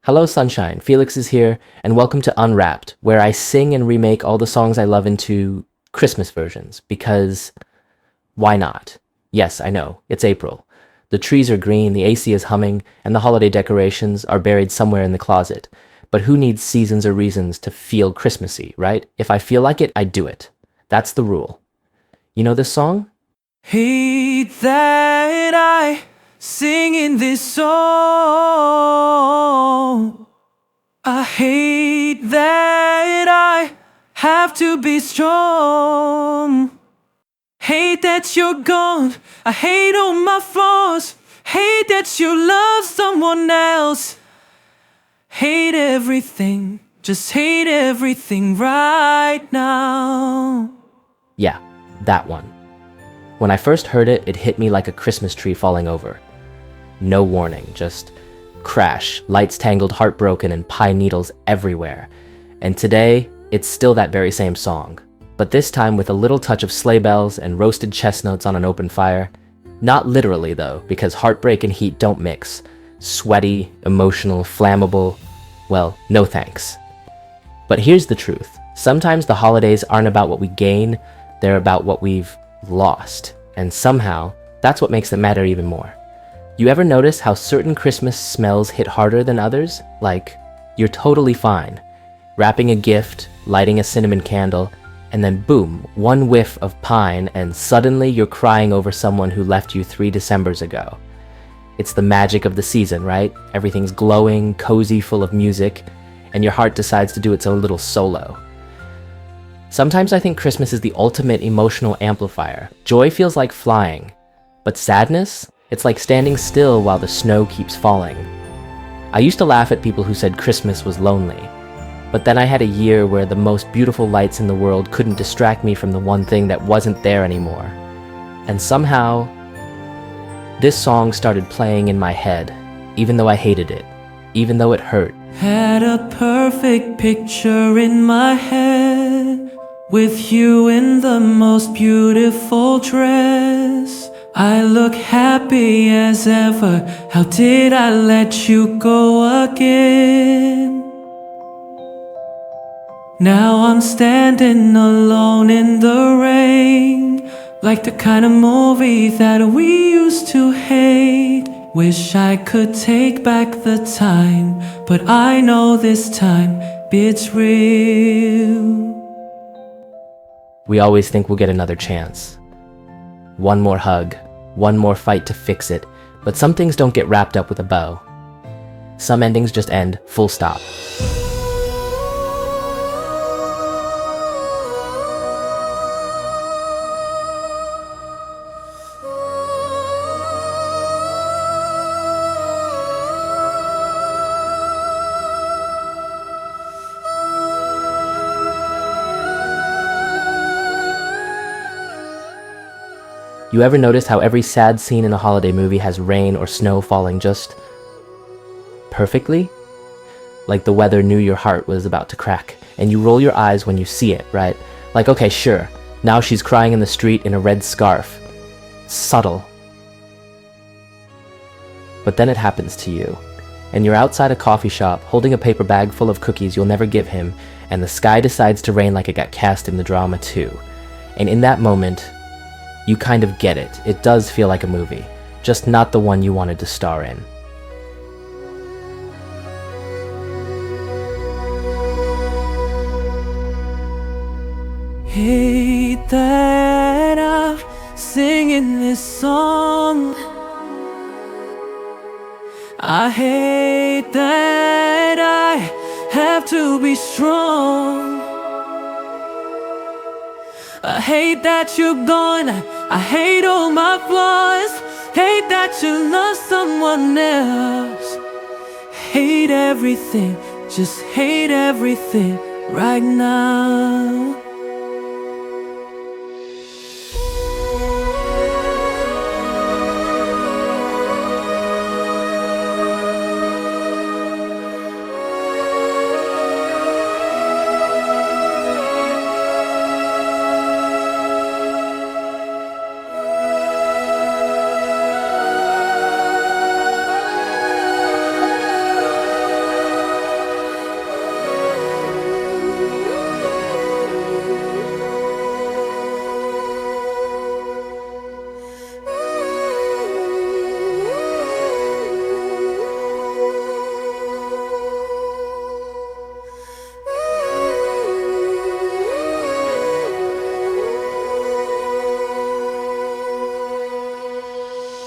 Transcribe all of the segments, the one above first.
Hello, sunshine. Felix is here, and welcome to Unwrapped, where I sing and remake all the songs I love into Christmas versions, because why not? Yes, I know, it's April. The trees are green, the AC is humming, and the holiday decorations are buried somewhere in the closet. But who needs seasons or reasons to feel Christmassy, right? If I feel like it, I do it. That's the rule. You know this song? Hate that I singing this song. I hate that I have to be strong. Hate that you're gone. I hate all my flaws. Hate that you love someone else. Hate everything. Just hate everything right now. Yeah, that one. When I first heard it, it hit me like a Christmas tree falling over. No warning, just crash, lights tangled, heartbroken, and pine needles everywhere. And today, it's still that very same song, but this time with a little touch of sleigh bells and roasted chestnuts on an open fire. Not literally though, because heartbreak and heat don't mix. Sweaty, emotional, flammable, well, no thanks. But here's the truth. Sometimes the holidays aren't about what we gain, they're about what we've lost. And somehow, that's what makes them matter even more. You ever notice how certain Christmas smells hit harder than others? Like, you're totally fine. Wrapping a gift, lighting a cinnamon candle, and then boom, one whiff of pine and suddenly you're crying over someone who left you 3 Decembers ago. It's the magic of the season, right? Everything's glowing, cozy, full of music, and your heart decides to do its own little solo. Sometimes I think Christmas is the ultimate emotional amplifier. Joy feels like flying, but sadness? It's like standing still while the snow keeps falling. I used to laugh at people who said Christmas was lonely, but then I had a year where the most beautiful lights in the world couldn't distract me from the one thing that wasn't there anymore. And somehow, this song started playing in my head, even though I hated it, even though it hurt. Had a perfect picture in my head, with you in the most beautiful dress. I look happy as ever. How did I let you go again? Now I'm standing alone in the rain, like the kind of movie that we used to hate. Wish I could take back the time, but I know this time it's real. We always think we'll get another chance. One more hug, one more fight to fix it, but some things don't get wrapped up with a bow. Some endings just end, full stop. You ever notice how every sad scene in a holiday movie has rain or snow falling just perfectly? Like the weather knew your heart was about to crack, and you roll your eyes when you see it, right? Like, okay, sure, now she's crying in the street in a red scarf. Subtle. But then it happens to you, and you're outside a coffee shop holding a paper bag full of cookies you'll never give him, and the sky decides to rain like it got cast in the drama too. And in that moment, you kind of get it. It does feel like a movie, just not the one you wanted to star in. Hate that I'm singing this song. I hate that I have to be strong. I hate that you're gone. I hate all my flaws. Hate that you love someone else. Hate everything. Just hate everything right now.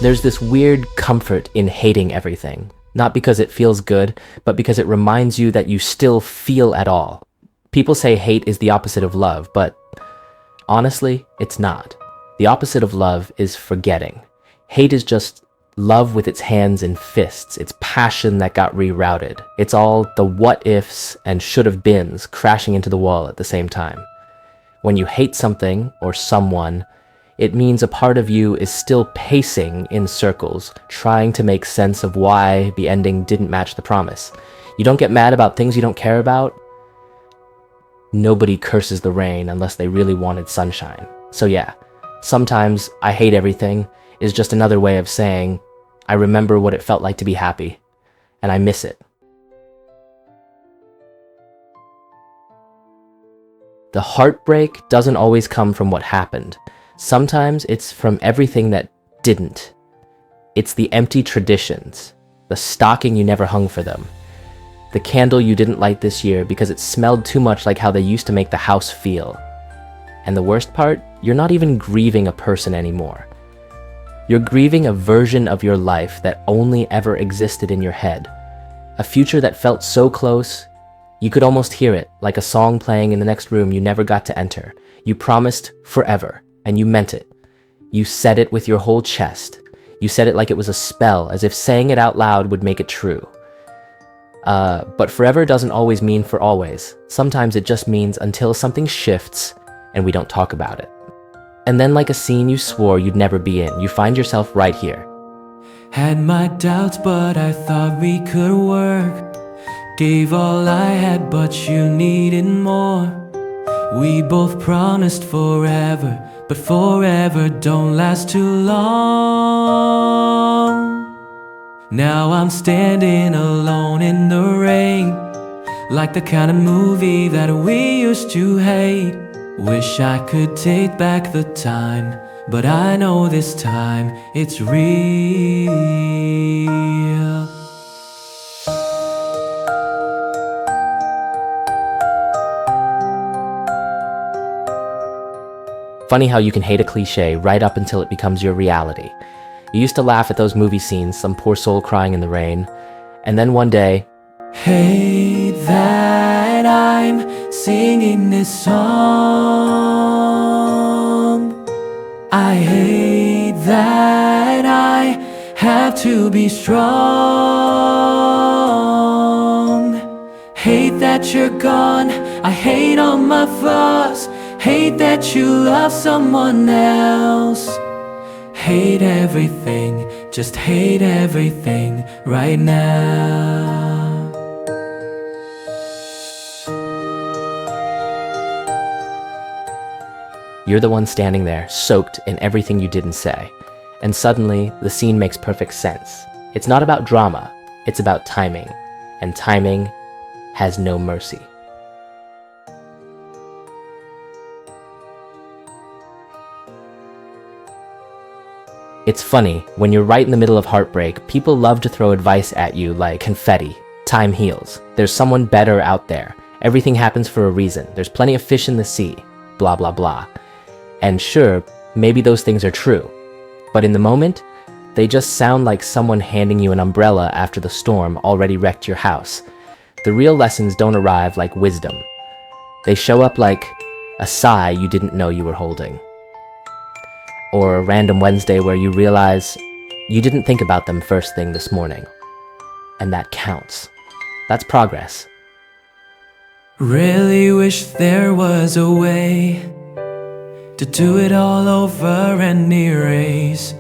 There's this weird comfort in hating everything, not because it feels good, but because it reminds you that you still feel at all. People say hate is the opposite of love, but honestly, it's not. The opposite of love is forgetting. Hate is just love with its hands and fists. It's passion that got rerouted. It's all the what-ifs and should-have-beens crashing into the wall at the same time. When you hate something or someone, it means a part of you is still pacing in circles, trying to make sense of why the ending didn't match the promise. You don't get mad about things you don't care about. Nobody curses the rain unless they really wanted sunshine. So yeah, sometimes I hate everything is just another way of saying I remember what it felt like to be happy, and I miss it. The heartbreak doesn't always come from what happened. Sometimes it's from everything that didn't. It's the empty traditions, the stocking you never hung for them, the candle you didn't light this year because it smelled too much like how they used to make the house feel. And the worst part, you're not even grieving a person anymore. You're grieving a version of your life that only ever existed in your head. A future that felt so close, you could almost hear it, like a song playing in the next room you never got to enter. You promised forever, and you meant it. You said it with your whole chest. You said it like it was a spell, as if saying it out loud would make it true. But forever doesn't always mean for always. Sometimes it just means until something shifts and we don't talk about it. And then like a scene you swore you'd never be in, you find yourself right here. Had my doubts, but I thought we could work. Gave all I had, but you needed more. We both promised forever, but forever don't last too long. Now I'm standing alone in the rain, like the kind of movie that we used to hate. Wish I could take back the time, but I know this time it's real. Funny how you can hate a cliche right up until it becomes your reality. You used to laugh at those movie scenes, some poor soul crying in the rain, and then one day, hate that I'm singing this song. I hate that I have to be strong. Hate that you're gone, I hate all my flaws. Hate that you love someone else. Hate everything, just hate everything right now. you're the one standing there, soaked in everything you didn't say. And suddenly, the scene makes perfect sense. It's not about drama, it's about timing. And timing has no mercy. It's funny, when you're right in the middle of heartbreak, people love to throw advice at you like confetti. Time heals. There's someone better out there. Everything happens for a reason. There's plenty of fish in the sea. Blah, blah, blah. And sure, maybe those things are true. But in the moment, they just sound like someone handing you an umbrella after the storm already wrecked your house. The real lessons don't arrive like wisdom. They show up like a sigh you didn't know you were holding. Or a random Wednesday where you realize you didn't think about them first thing this morning. And that counts. That's progress. Really wish there was a way to do it all over and erase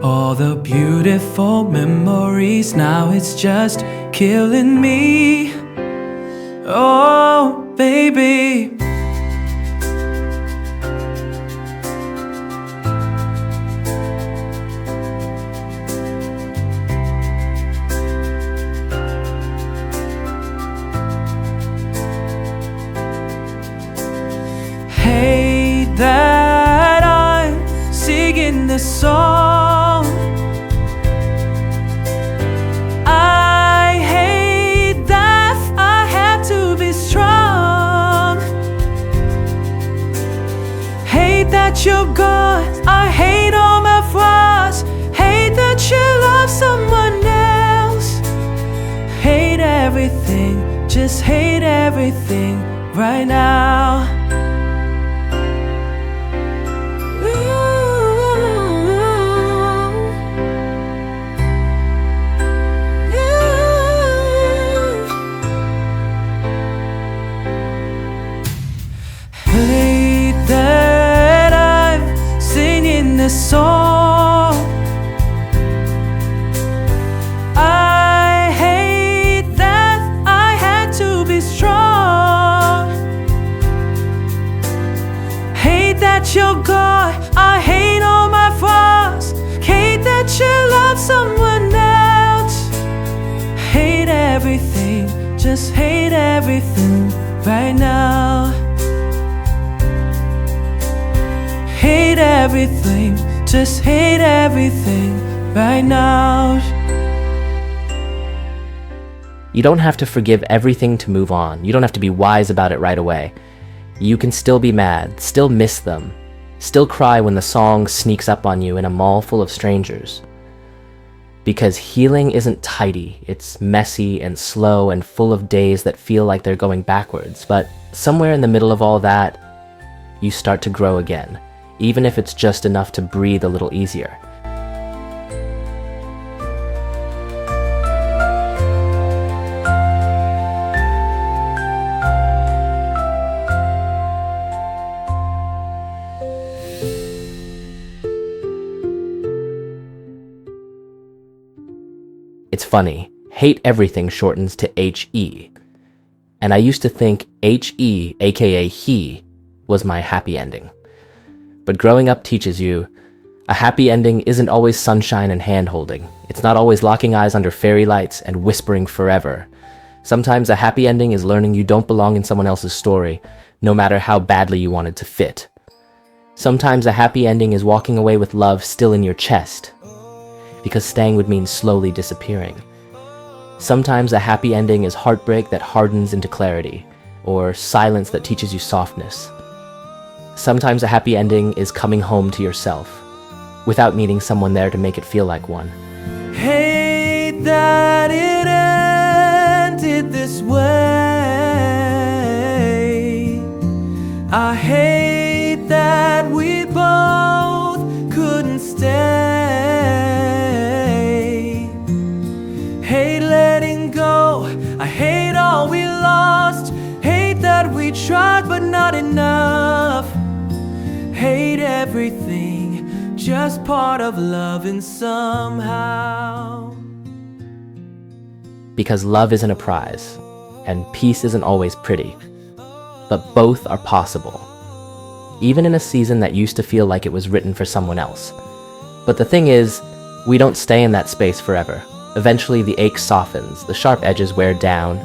all the beautiful memories. Now it's just killing me. Oh, baby. Hate that I'm singing this song. I hate that I have to be strong. Hate that you're gone. I hate all my flaws. Hate that just hate everything right now. Hate that I'm singing this song. I hate that I had to be strong. Hate that you're gone. I hate all my flaws. Hate that you love someone else. Hate everything, just hate everything right now. Hate everything, just hate everything right now. You don't have to forgive everything to move on. You don't have to be wise about it right away. You can still be mad, still miss them, still cry when the song sneaks up on you in a mall full of strangers. Because healing isn't tidy, it's messy and slow and full of days that feel like they're going backwards. But somewhere in the middle of all that, you start to grow again, even if it's just enough to breathe a little easier. It's funny, hate everything shortens to HE. And I used to think HE, aka he, was my happy ending. But growing up teaches you, a happy ending isn't always sunshine and hand-holding. It's not always locking eyes under fairy lights and whispering forever. Sometimes a happy ending is learning you don't belong in someone else's story, no matter how badly you wanted to fit. Sometimes a happy ending is walking away with love still in your chest, because staying would mean slowly disappearing. Sometimes a happy ending is heartbreak that hardens into clarity, or silence that teaches you softness. Sometimes a happy ending is coming home to yourself, without needing someone there to make it feel like one. Hate that it ended this way. I hate that we both couldn't stay. Hate letting go. I hate all we lost. Hate that we tried but not enough. Hate everything, just part of loving somehow. Because love isn't a prize, and peace isn't always pretty, but both are possible, even in a season that used to feel like it was written for someone else. But the thing is, we don't stay in that space forever. Eventually the ache softens, the sharp edges wear down.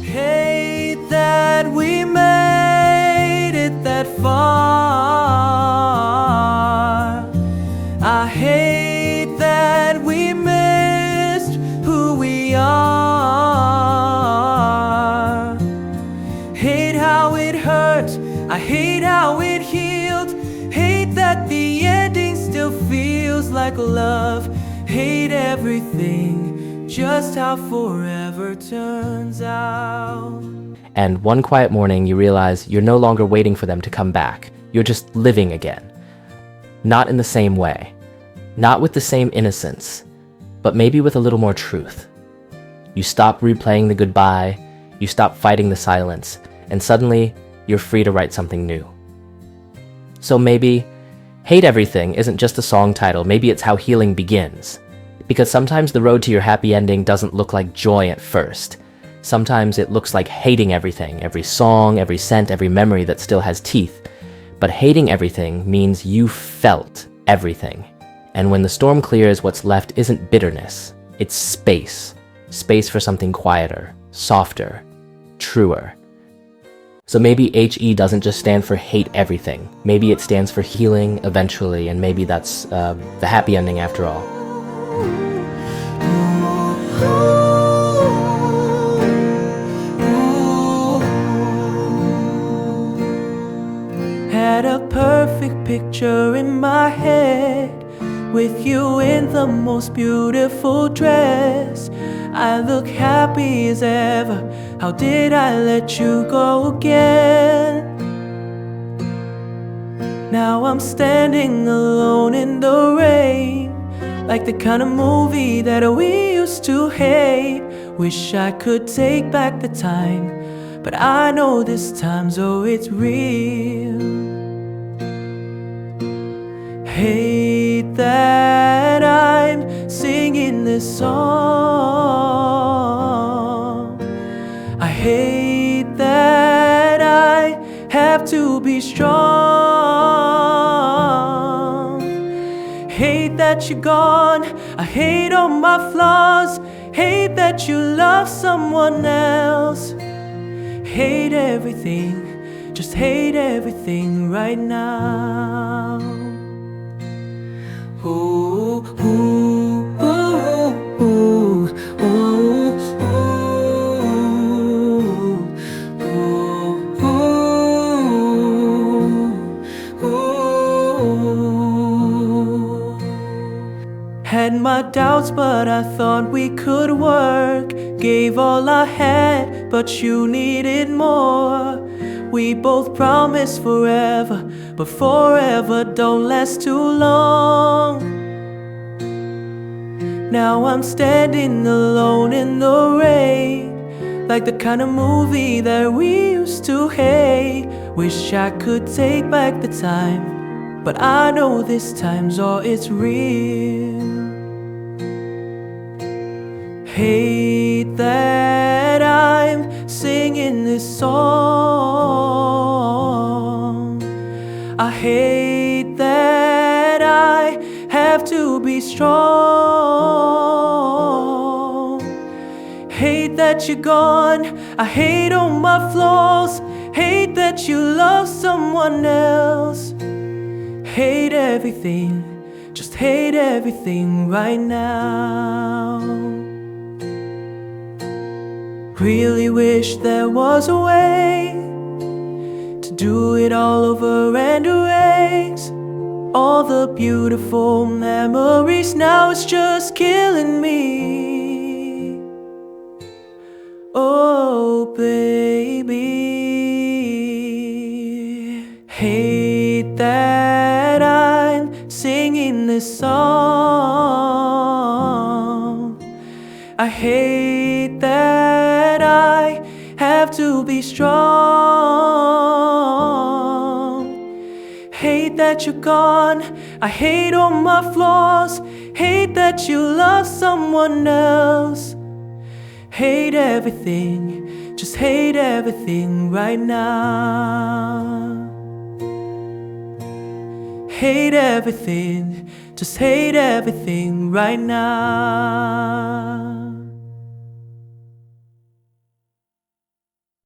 Hate that we made it that far. I hate that we missed who we are. Hate how it hurt, I hate how it healed. Hate that the ending still feels like love. Hate everything, just how forever turns out. And one quiet morning you realize you're no longer waiting for them to come back. You're just living again. Not in the same way. Not with the same innocence, but maybe with a little more truth. You stop replaying the goodbye, you stop fighting the silence, and suddenly you're free to write something new. So maybe Hate Everything isn't just a song title, maybe it's how healing begins. Because sometimes the road to your happy ending doesn't look like joy at first. Sometimes it looks like hating everything, every song, every scent, every memory that still has teeth. But hating everything means you felt everything. And when the storm clears, what's left isn't bitterness, it's space. Space for something quieter, softer, truer. So maybe HE doesn't just stand for hate everything. Maybe it stands for healing eventually, and maybe that's the happy ending after all. Had a perfect picture in my head with you in the most beautiful dress. I look happy as ever. How did I let you go again? Now I'm standing alone in the rain, like the kind of movie that we used to hate. Wish I could take back the time, but I know this time, so it's real. Hate that I'm singing this song. I hate that I have to be strong. Hate that you're gone. I hate all my flaws. Hate that you love someone else. Hate everything, just hate everything right now. Ooh, ooh, ooh, ooh, ooh, ooh, ooh, ooh. Had my doubts, but I thought we could work. Gave all I had, but you needed more. We both promised forever, but forever don't last too long. Now I'm standing alone in the rain, like the kind of movie that we used to hate. Wish I could take back the time, but I know this time's all it's real. Hate that I'm singing this song. I hate that I have to be strong. Hate that you're gone. I hate all my flaws. Hate that you love someone else. Hate everything, just hate everything right now. Really wish there was a way to do it all over and erase all the beautiful memories. Now it's just killing me. Oh baby, hate that I'm singing this song. I hate that I have to be strong. Hate that you're gone. I hate all my flaws. Hate that you love someone else. Hate everything, just hate everything right now. Hate everything, just hate everything right now.